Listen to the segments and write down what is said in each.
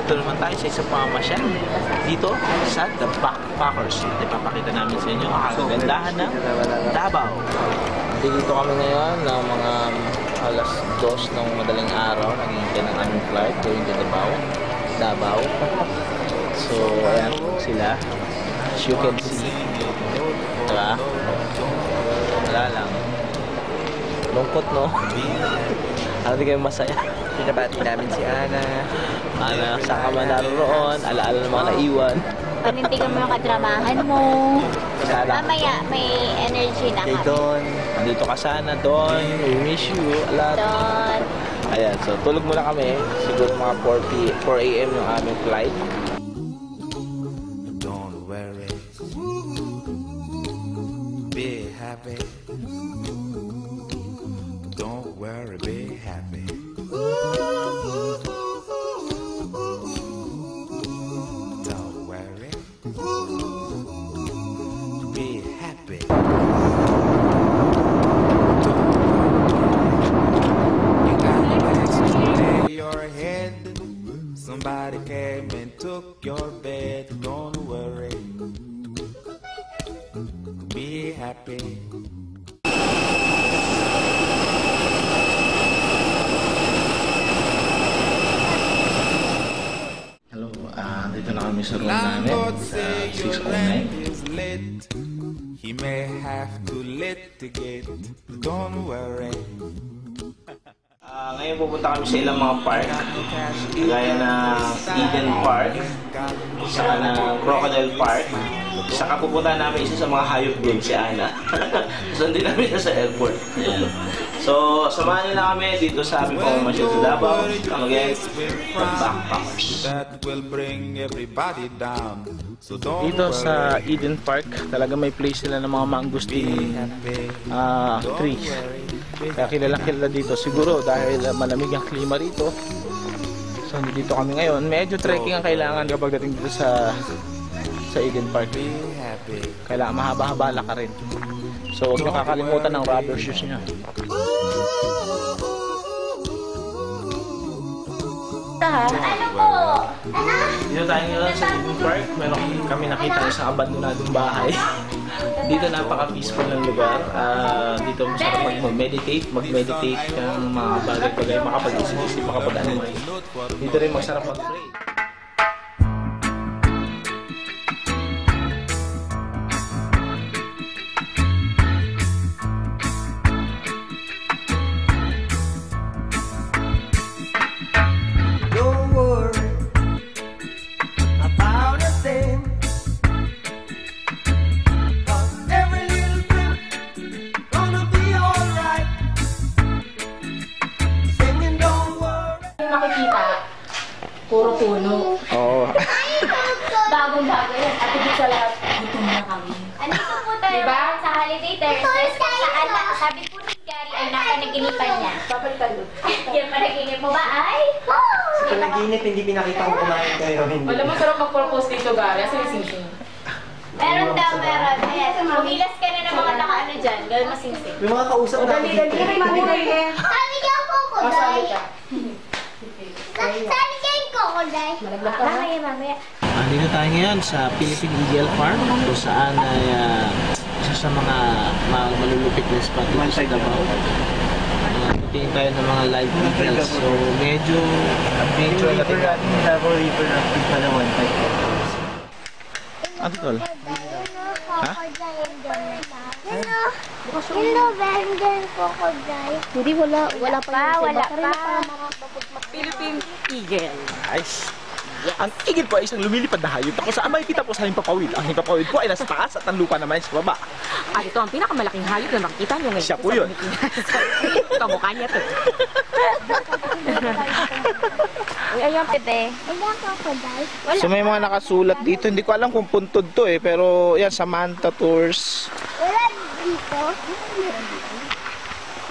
nandito naman tayo sa isang pamamasyan dito sa The Backpackers. At ipapakita namin sa inyo ang kagandahan ng Davao. Dito kami ngayon ng mga alas 2 ng madaling araw. Naghihintay ng aming flight going to Davao. So, ayan sila. As you can see. Diba? Wala lang. Lungkot, no? Ano di kayo masaya? Pinabati namin si Ana. Ana, saan ka man naroon? Alaala ng mga naiwan. Panintigan mo yung kadramahan mo. Mamaya, may energy na Kay kami. Don. Dito ka sana, Don. We miss you a lot. Don. Ayan, so tulog muna kami. Siguro mga 4 a.m. yung aming flight. Don't worry. Be happy. Don't worry, be happy. Don't worry. Be happy. You got bags to your head. Somebody came and took your bed. Don't worry. Be happy. Dito na kami sa room namin sa 609. He may have to litigate. Don't worry. Ngayon pupunta kami sa ilang mga park. Gaya ng Eden Park, saka ng Crocodile Park. Saka pupunta namin isa sa mga hayop din, si Ana. Sundin namin siya sa airport. Ayan. So, samahan nila kami dito sa aming pamamasya sa Davao. Come again, The Backpackers. That will bring everybody down. So don't Dito worry. sa Eden Park, talaga may place sila ng mga mangustin trees. Kaya kilala dito siguro dahil malamig ang klima rito. So dito kami ngayon. Medyo trekking ang kailangan kapag dating dito sa Eden Park. Kailangan mahaba-haba ka rin. So huwag nyo kakalimutan ng rubber shoes nyo. Ano po? Dito tayo ngayon sa Eden Park. Meron kami nakita isang abandonadong bahay. Dito napaka-peaceful ng lugar. Dito masarap mag-meditate ng mga bagay-bagay, makapag-isip-isip, makapag-unwind. Dito rin masarap mag-pray. Don't worry about a thing. 'Cause every little thing gonna be alright. Singing don't worry. Makikita, puro puno. Oo. Bagong-bago yan. At higit sa lahat, gutom na kami. Andito po tayo diba? Sa holiday Thursday. Sabi po ni Gary ay nakanaginipan niya. Yung panaginip mo ba ay? Sa panaginip, hindi pinakita ko kumain kayo. Hindi. Wala mo sarap mag-propose dito, Gary. Asa yung sing-sing? Meron daw, meron. Ayan, humilas ka na ng mga nakaano dyan. Gawin masingsing. May mga kausap natin dito. Sabi niya ako ko, Day. Sabi niya yung kokoday. Mamaya. Dito tayo ngayon sa Philippine Eagle Farm kung saan ay isa sa mga malulupit na spot dito sa Davao. Tingin tayo ng mga live eagles. So medyo adventure na tingnan. Davao River Rafting pala 1.5. Ano tol? Ha? Hello, Brandon Crocodile. Hindi, wala pa. Philippine Eagle. Nice. Ang igil po ay isang lumilipad na hayop. Ako saan makikita po sa himpapawid. Ang himpapawid po ay nasa taas at ang lupa naman ay sa baba. At ito ang pinakamalaking hayop na makikita nyo ngayon. Siya po yun. Kamukha niya to. Uy, ayun, bebe. Hello, crocodile. So may mga nakasulat dito. Hindi ko alam kung puntod to pero yan, Samantha Tours. Wala dito.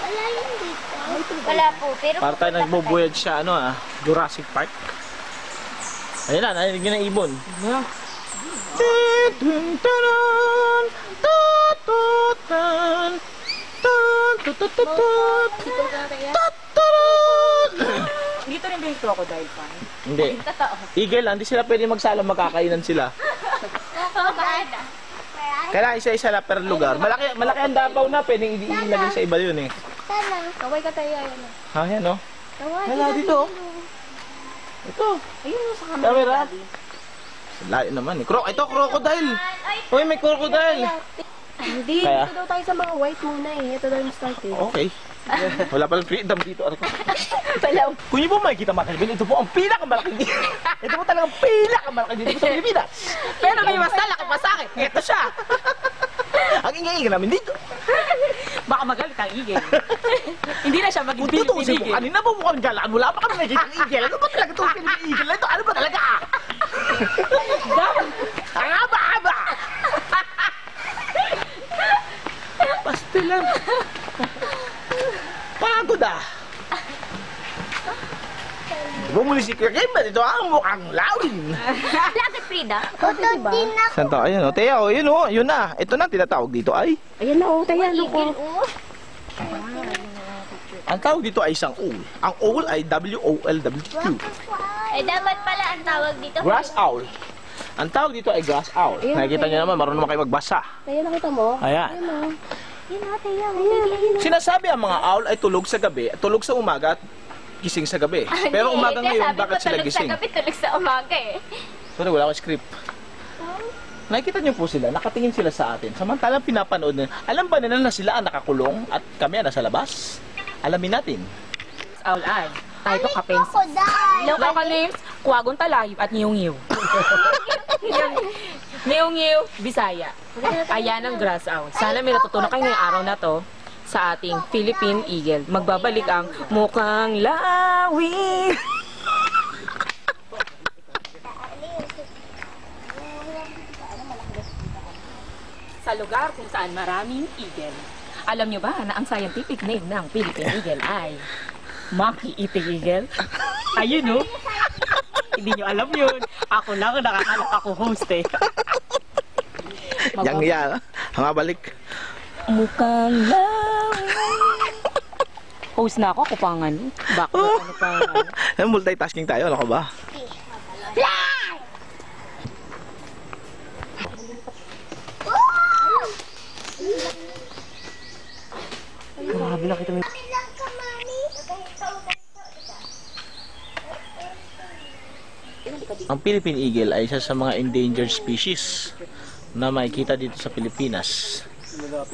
Wala yun dito. Wala po, pero... Para tayo nagbo-voyage sa Jurassic Park. Ayun na, narinig yun ang ibon. Dito rin ba yung crocodile pa? Hindi. Totoo. Eagle, hindi sila pwede magsala, magkakainan sila. Paano? Kailangan isa-isa lang per lugar. Malaki ang Davao na, pwedeng ilagay sa iba yun eh. Sana. Kaway ka tayo, ayun. Ha, yan oh. Kaway. Hala, dito. Ito. Ayun sa Camera. Layo naman eh. Ito, crocodile. Uy, may crocodile. Hindi, Kaya? dito daw tayo sa mga white muna eh. Ito daw yung start eh. Okay. Wala palang freedom dito. Palaw. Kung niyo po makikita mga kaibigan, ito po ang pinakamalaki dito. Ito po talagang pinakamalaki dito sa Pilipinas. Pero may mas laki pa sa akin. Ito siya. Ang ingay-ingay namin dito. Baka magalit ang igel. Hindi na siya maging Kung tutusin Philippine mo, igel. kanina po mukhang galaan. Wala pa kami nakikita ng igel. Ano ba talaga itong Philippine igel na ito? Ano ba talaga? Ang haba-haba! Pastilan. Pagod ah. Bumuli si Kuya Kimber. Ito ang mukhang lawin. Lakad, Frida. Tutod din ako. Santo, ayun o. Teya o, yun o. Yun na. Ito na tinatawag dito ay. Ayan na, oh, tayo, ano ko. Ang tawag dito ay isang owl. Ang owl ay W-O-L-W-Q. Eh, dapat pala ang tawag dito. Grass owl. Ang tawag dito ay grass owl. Nakikita niyo naman, marunong naman kayo magbasa. Tayo, nakita mo? Ayan. Yun o, Taya. Sinasabi ang mga owl ay tulog sa gabi, tulog sa umaga at gising sa gabi. Pero umaga ngayon, bakit sila gising? Sabi ko tulog sa umaga eh. Sorry, wala akong script. Nakikita niyo po sila, nakatingin sila sa atin. Samantalang pinapanood nila. Alam ba nila na sila ang nakakulong at kami ang nasa labas? Alamin natin. Owl eye. Tayo to kapens. Crocodile. Local names, Kuwagon Talayib at Niyong-Ngiw. Niyong-Ngiw, Bisaya. Ayan ang grass owl. Sana may natutunan kayo ngayong araw na to sa ating Philippine Eagle. Magbabalik ang mukhang lawin. Sa lugar kung saan maraming eagle. Alam nyo ba na ang scientific name ng Philippine Eagle ay Monkey Eating Eagle? Ayun oh. Hindi nyo alam yun. Ako lang ang nakakalak ako host eh. Yang yan, hanga balik. Mukhang lawin. Host na ako pang ano. Background ano pang ano. Multitasking tayo, ano ka ba? Grabe, nakita mo yung... Ilang ka, mami? Ang Philippine Eagle ay isa sa mga endangered species na makikita dito sa Pilipinas.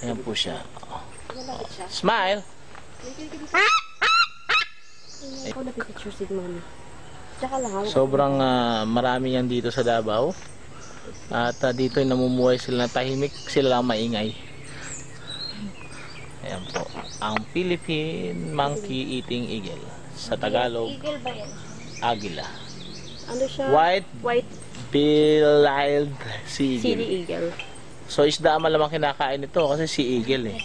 Ayan po siya. Oh. Smile! Ako napipicture si mami. Tsaka lang ako. Sobrang marami yan dito sa Davao. At dito ay namumuhay sila na tahimik, sila lang maingay. Ayan po. Ang Philippine Monkey Eating Eagle. Sa Tagalog, Eagle ba yan? Agila. Ano siya? White Billed Sea City Eagle. Eagle. So isda ang malamang kinakain ito kasi si Eagle eh.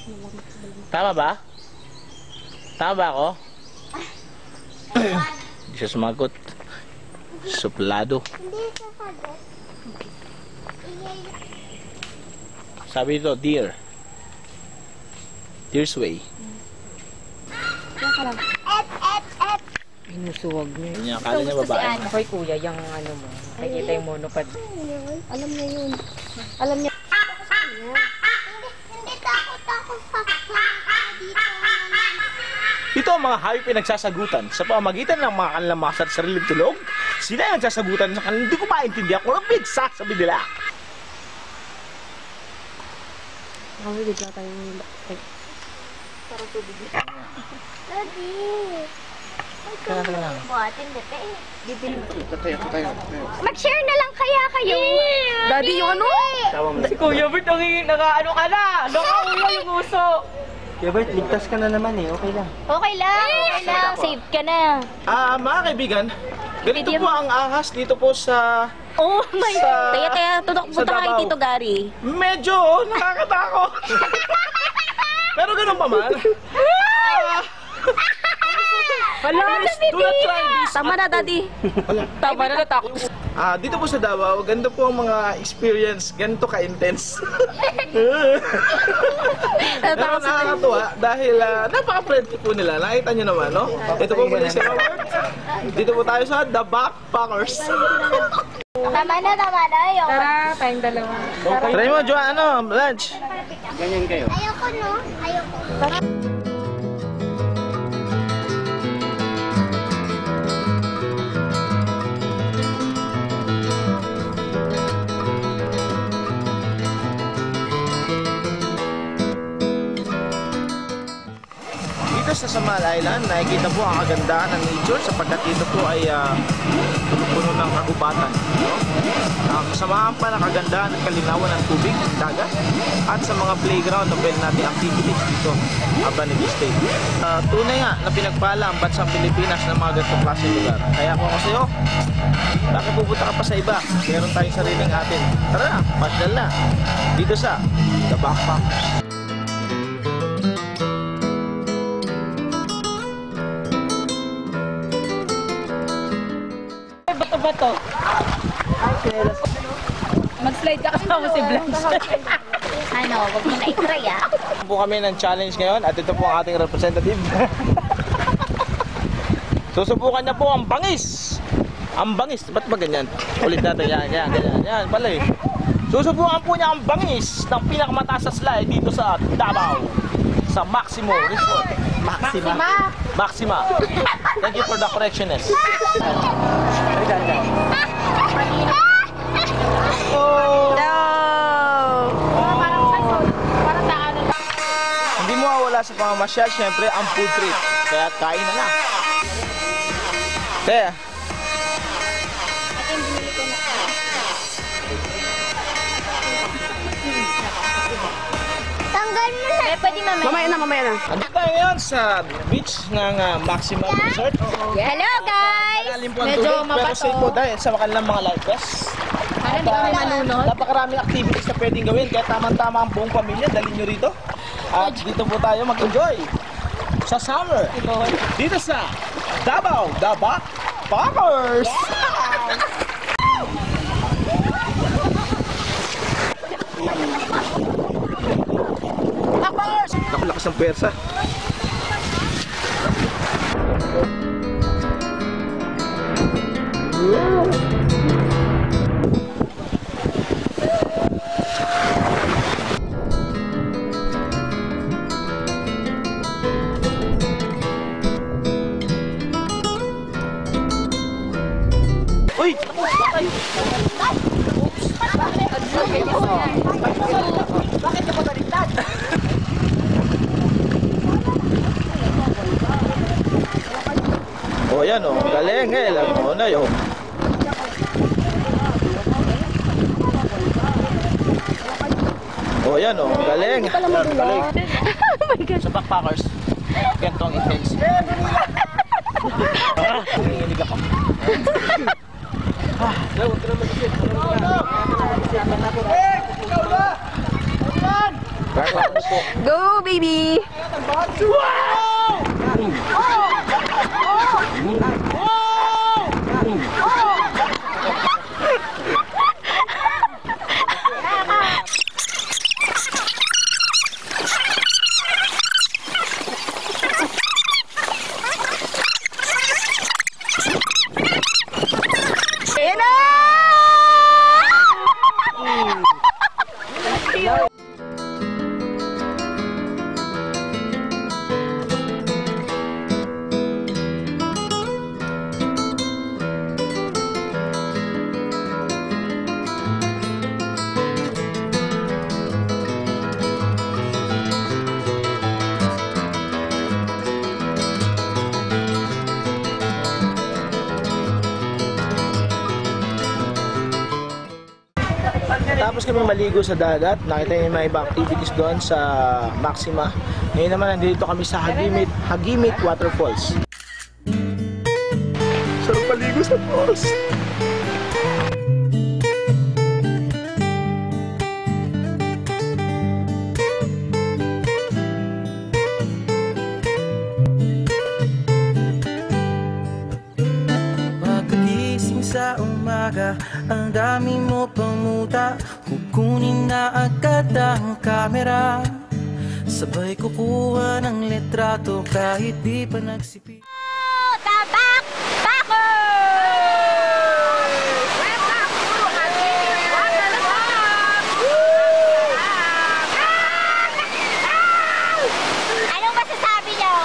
Tama ba? Tama ba ako? Hindi siya sumagot. Suplado. Hindi ka sagot. Sabi dito, deer. Deer's way. Inusuwag niya. Yun yung akala niya babae. Okay kuya, yung ano mo. Nakikita yung monopod. Alam niya yun. Alam niya. Hindi takot ako sa dito. Ito ang mga hayop ay nagsasagutan sa pamamagitan ng mga kanilang mga sariling tulog. Sila ay nagsasagutan sa kanilang hindi ko maintindihan kung ang pinagsasabi nila. Nakawigid na tayo ng parang tubig. Daddy. Kaya lang. Buhatin dito eh. Mag-share na lang kaya kayo. Daddy, yung ano? Si Kuya Bert, naka-ano ka na? Naka-ulo yung uso. Kuya Bert, ligtas ka na naman eh. Okay lang. Okay lang. Safe ka na. Mga kaibigan, ganito po ang ahas dito po sa... Oh my Sa- God. Taya, sa punta kay Davao. Tito Gary. Medyo nakakatakot. Pero ganun pa man. Wala, Do not try this. tama na, Daddy. Tama na, natakot. Dito po sa Davao, ganito po ang mga experience, ganito ka-intense. Pero nakakatuwa dahil napaka-friendly po nila. Nakita nyo naman, no? Ito po muli si Robert. Dito po tayo sa The Backpackers. Tama na. Ayoko. Tara, tayong dalawa. Try mo, Joanne, lunch. Ganyan kayo. Ayoko, no? Ayoko. Dito sa Samal Island, nakikita po ang kagandahan ng nature sapagkat dito po ay puno ng kagubatan. No? Kasamahan pa ng kagandahan ng kalinawan ng tubig, dagat, at sa mga playground na pwede natin activities dito habang nag-stay. Tunay nga na pinagpala ang bansang Pilipinas ng mga ganitong klaseng lugar. Kaya kung ako sa'yo, bakit pupunta ka pa sa iba? Meron tayong sariling atin. Tara na, pasyal na. Dito sa The Backpackers. Bato. Mag-slide ka kasama si Blanche. Ano, wag mo na i-try Po kami ng challenge ngayon at ito po ang ating representative. Susubukan niya po ang bangis. Ang bangis, ba't ba ganyan? Ulit natin, yan pala eh. Susubukan po niya ang bangis ng pinakamataas sa slide dito sa Davao. Sa Maximo Resort. Maxima. Thank you for the correctionist. Hindi mo mawala sa pamamasyal, syempre, ang food trip. Kaya kain na. Kaya, Tanggal mo na. Pwede mamaya. Mamaya na. andito tayo ngayon sa beach ng Maxima Resort. Hello, guys! Malalim po ang tubig, pero safe po dahil sa kanilang mga life vests. Hindi kami malunod. Napakaraming activities na pwedeng gawin, kaya tamang-tama ang buong pamilya, dalhin nyo rito. At dito po tayo mag-enjoy sa summer. Dito sa Davao, The Backpackers! Naku, lakas ng pwersa. Uy! Bakit ka pabaliktad? Oh, yan oh. Galing eh. Lagi mo na yun. Oh, yan oh. Galing. Galing. Sa Backpackers. Ganito ang intense. Nanginginig ako. Go, baby! Tapos kami maligo sa dagat, nakita niyo may ibang activities doon sa Maxima. Ngayon naman nandito kami sa Hagimit Waterfalls. Sarap maligo sa falls. mo pamuta, kukunin na agad ang kamera. Sabay kukuha ng litrato kahit di pa nagsipi. Tabak! Anong masasabi niyo?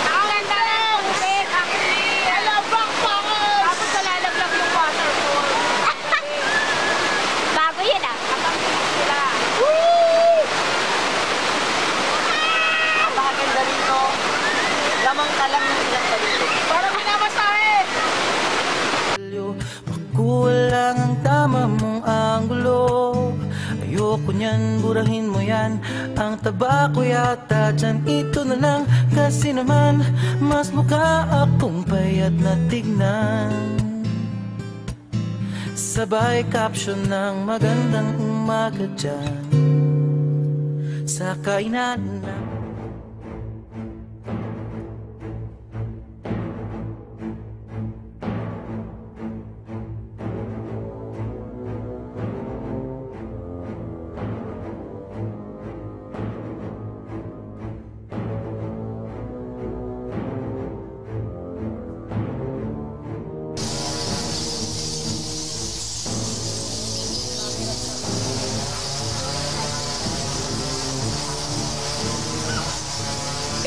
Ang ganda ng bed, actually. Hello, Bakbakers! Tapos nalalaglag yung waterfall. Bago yun ah. Kapag sila. Napakaganda rito. Lamang ka lang ng ilang palito. Parang minamasahe! Makuha lang ang tama mong anggulo. Ayoko niyan, burahin mo yan. Ang tabako yata dyan, ito na lang. Kasi naman, mas mukha akong payat na tignan. Sabay caption ng magandang umaga dyan sa kainan na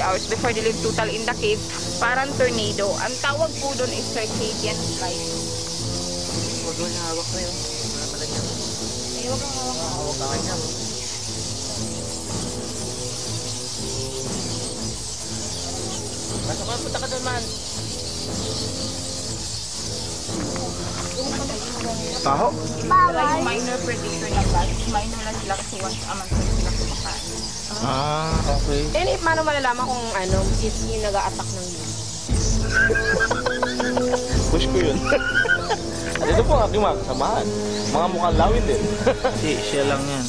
hours before they leave total in the cave, parang tornado. Ang tawag po doon is circadian flight. Huwag mo na hawak na yun. Wala pala niya. Ay, huwag kang hawak. Hawak ka niya. Basta ka, punta ka doon, man. Taho? Sila yung minor predator ng bats. Minor lang sila kasi once a month sila kumakain. Okay. Eh, paano malalaman kung ano, is yung nag-a-attack ng yun? Push ko yun. At ito po ang aking mga kasamahan. Mga mukhang lawin din. Siya lang yan.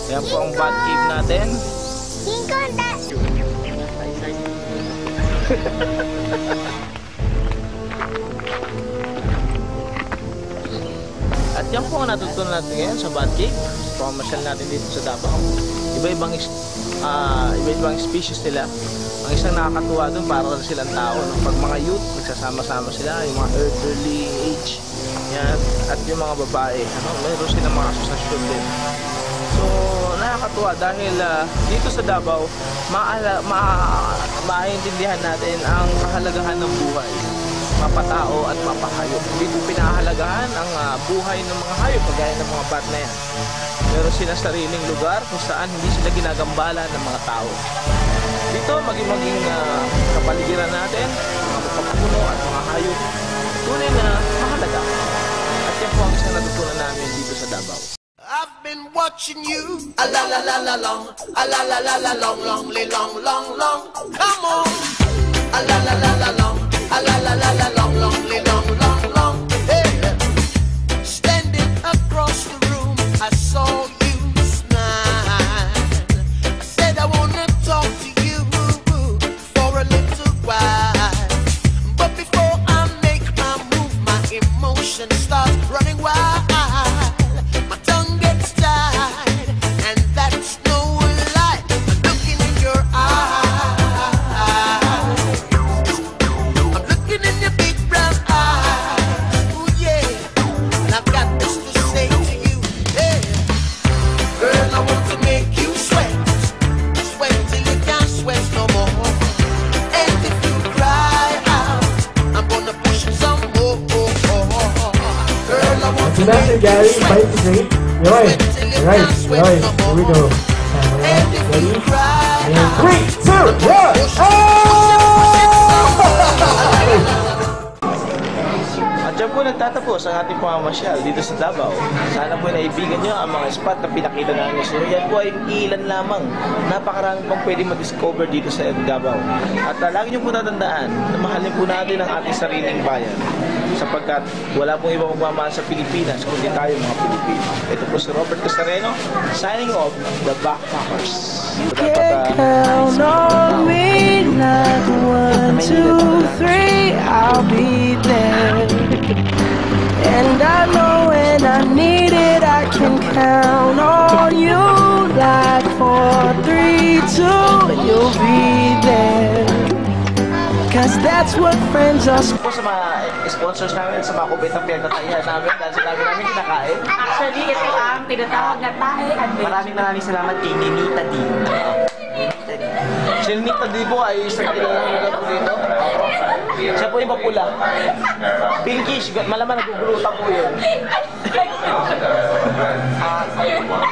Yan po ang bat cave natin. King Konta! At yan po ang natutunan natin ngayon sa bat cave. Pamasyal natin dito sa Davao. Iba-ibang species nila. Ang isang nakakatuwa doon, para silang tao. No? Pag mga youth, nagsasama-sama sila, yung mga elderly age. Yan. At yung mga babae, mayroon silang mga asosasyon din. So, nakakatuwa dahil dito sa Davao, maintindihan natin ang kahalagahan ng buhay. Mapatao at mapahayop. Dito pinahalagahan ang buhay ng mga hayop, kagaya ng mga bat na yan. Meron silang sariling lugar kung saan hindi sila ginagambala ng mga tao. Dito, maging kapaligiran natin, mga magpapakuno at mga hayop, tunay na mahalaga. At yan po ang isang natutunan namin dito sa Davao. I've been watching you. A la la la la long. A la la la la long, long, long, long, long. Come on. A la la la la long. A la la la la long, long, long, long, long. Hey. Standing across the room, I saw you smile. I said I wanna talk to you for a little while. But before I make my move, my emotions start running wild. My tongue gets tied, and that's no lie. I'm looking in your eyes. I'm looking in your big brown eyes. Ooh, yeah. And I've got this to say to you. Hey. Girl, I want to make you sweat. Sweat till you can't sweat no more. And if you cry out, I'm gonna push some more. Girl, I want to make you Gary, sweat. fight straight. Yoy, right, yoy, here we go. Ready? 3, 2, 1, At dyan po nagtatapos ang ating pamamasyal dito sa Davao. Sana po naibigan nyo ang mga spot na pinakita namin sa inyo. Yan po ay ilan lamang. Napakarami pang pwede ma-discover dito sa Davao. At lagi nyo po tatandaan na mahalin po natin ang ating sariling bayan. Sapagkat wala pong ibang magmamahal sa Pilipinas kundi tayo mga Pilipino. Ito po si Robert Castareno, signing off, The Backpackers. Count on me, not 1, 2, 3, I'll be there. And I know it. when I need it, I can count on you. Like 4, 3, 2, and you'll be there. Cause that's what friends are. Po sa mga sponsors namin, sa mga kubit ng pinagtatahihan namin, dahil sa dami namin kinakain. Actually, ito ang tinatawag na tahe adventure. Maraming salamat kay Ninita D. Si Nita Di po ay isang kilalang lugar po dito. Siya po yung papula. Pinkish, malaman nagugulutan po yun.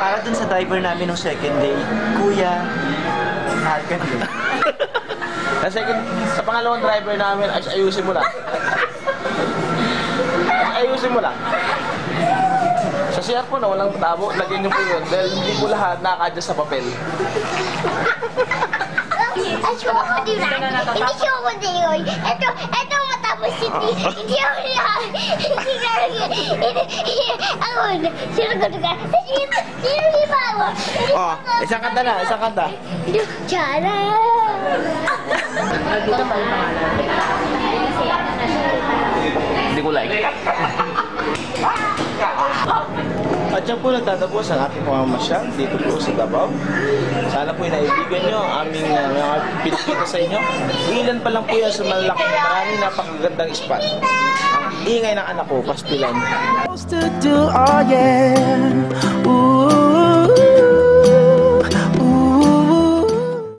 Para dun sa driver namin nung second day, Kuya, mahal ka din. Sa pangalawang driver namin, ayusin mo lang. Ayusin mo lang. Sa CR po na walang tabo, lagyan niyo po yun. Dahil hindi po lahat nakakadya sa papel. Hindi siya ako yun. Ito matapos hindi ako sinagot ka. Sino iba ako? Oh, isang kanta na, isang kanta. Chara! Hindi ko like. At yan po nagtatapos ang ating pamamasyal dito po sa Davao. Sana po naibigan nyo ang aming mga pinakita sa inyo. Ilan pa lang po yan sa maraming napakagandang spot. Ang ingay ng anak ko, pastilan. To do, oh yeah. Ooh.